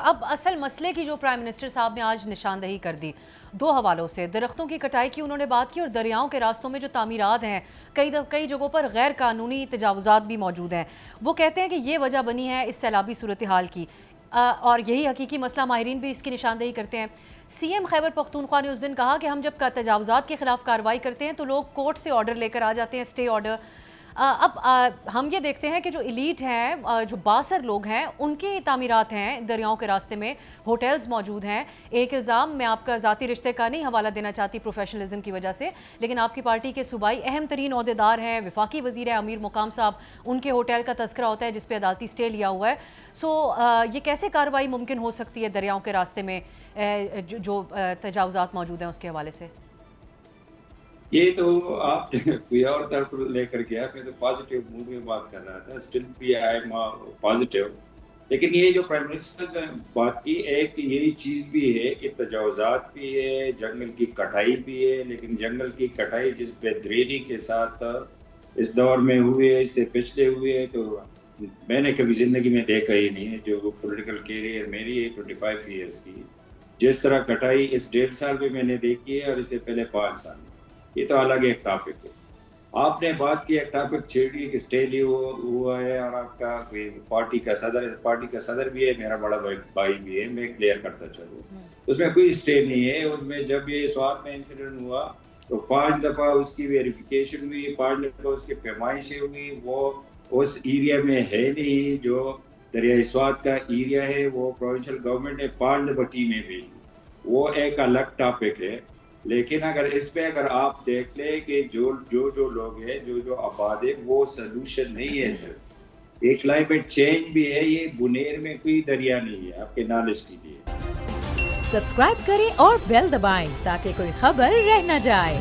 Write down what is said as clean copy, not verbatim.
اب اصل مسئلے کی جو پرائم منسٹر صاحب نے آج نشاندہی کر دی، دو حوالوں سے درختوں کی کٹائی کی انہوں نے بات کی اور دریاؤں کے راستوں میں جو تعمیرات ہیں کئی جگہوں پر غیر قانونی تجاوزات بھی موجود ہیں۔ وہ کہتے ہیں کہ یہ وجہ بنی ہے اس سیلابی صورتحال کی، اور یہی حقیقی مسئلہ ماہرین بھی اس کی نشاندہی کرتے ہیں۔ سی ایم خیبر پختونخوا نے اس دن کہا کہ ہم جب تجاوزات کے خلاف کارروائی کرتے ہیں تو لوگ کورٹ سے آرڈر لے کر آ جاتے ہیں، اسٹے آرڈر۔ اب ہم یہ دیکھتے ہیں کہ جو ایلیٹ ہیں، جو باثر لوگ ہیں، ان کی تعمیرات ہیں دریاؤں کے راستے میں، ہوٹلز موجود ہیں۔ ایک الزام میں آپ کا ذاتی رشتے کا نہیں حوالہ دینا چاہتی پروفیشنلزم کی وجہ سے، لیکن آپ کی پارٹی کے صوبائی اہم ترین عہدیدار ہیں، وفاقی وزیر ہیں امیر مقام صاحب، ان کے ہوٹل کا تذکرہ ہوتا ہے جس پہ عدالتی اسٹے لیا ہوا ہے۔ یہ کیسے کارروائی ممکن ہو سکتی ہے دریاؤں کے راستے میں جو تجاوزات موجود ہیں اس کے حوالے سے؟ یہ تو آپ کوئی اور طرف لے کر گیا، میں تو پازیٹیو موڈ میں بات کر رہا تھا، اسٹل بھی آئی ایم پازیٹیو۔ لیکن یہ جو پرائم منسٹر نے بات کی، ایک یہی چیز بھی ہے کہ تجاوزات بھی ہے، جنگل کی کٹائی بھی ہے، لیکن جنگل کی کٹائی جس بہترینی کے ساتھ اس دور میں ہوئے، اس سے پچھلے ہوئے، تو میں نے کبھی زندگی میں دیکھا ہی نہیں ہے۔ جو پولیٹیکل کیریئر میری ہے 25 ایئرس کی، جس طرح کٹائی اس 1.5 سال میں میں نے دیکھی ہے اور اس سے پہلے 5 سال میں، یہ تو الگ ایک ٹاپک ہے۔ آپ نے بات کی، ایک ٹاپک چھیڑی کہ اسٹے ہوا ہے اور آپ کا کوئی پارٹی کا صدر بھی ہے، میرا بڑا بھائی بھی ہے، میں کلیئر کرتا چلوں، اس میں کوئی اسٹے نہیں ہے۔ اس میں جب یہ سوات میں انسیڈنٹ ہوا تو 5 دفعہ اس کی ویریفیکیشن ہوئی، 5 دفعہ اس کی پیمائشیں ہوئی۔ وہ اس ایریا میں ہے نہیں، جو دریائے سوات کا ایریا ہے، وہ پروونشل گورنمنٹ نے 5 دفعہ ٹیمیں بھیجی، وہ ایک الگ ٹاپک ہے۔ لیکن اس پہ اگر آپ دیکھ لیں کہ جو لوگ ہیں، جو آباد ہے، وہ سلوشن نہیں ہے صرف ایک کلائمیٹ چینج بھی ہے، یہ بنیر میں کوئی دریا نہیں ہے، آپ کے نالج کے لیے۔ سبسکرائب کریں اور بیل دبائیں تاکہ کوئی خبر رہ نہ جائے۔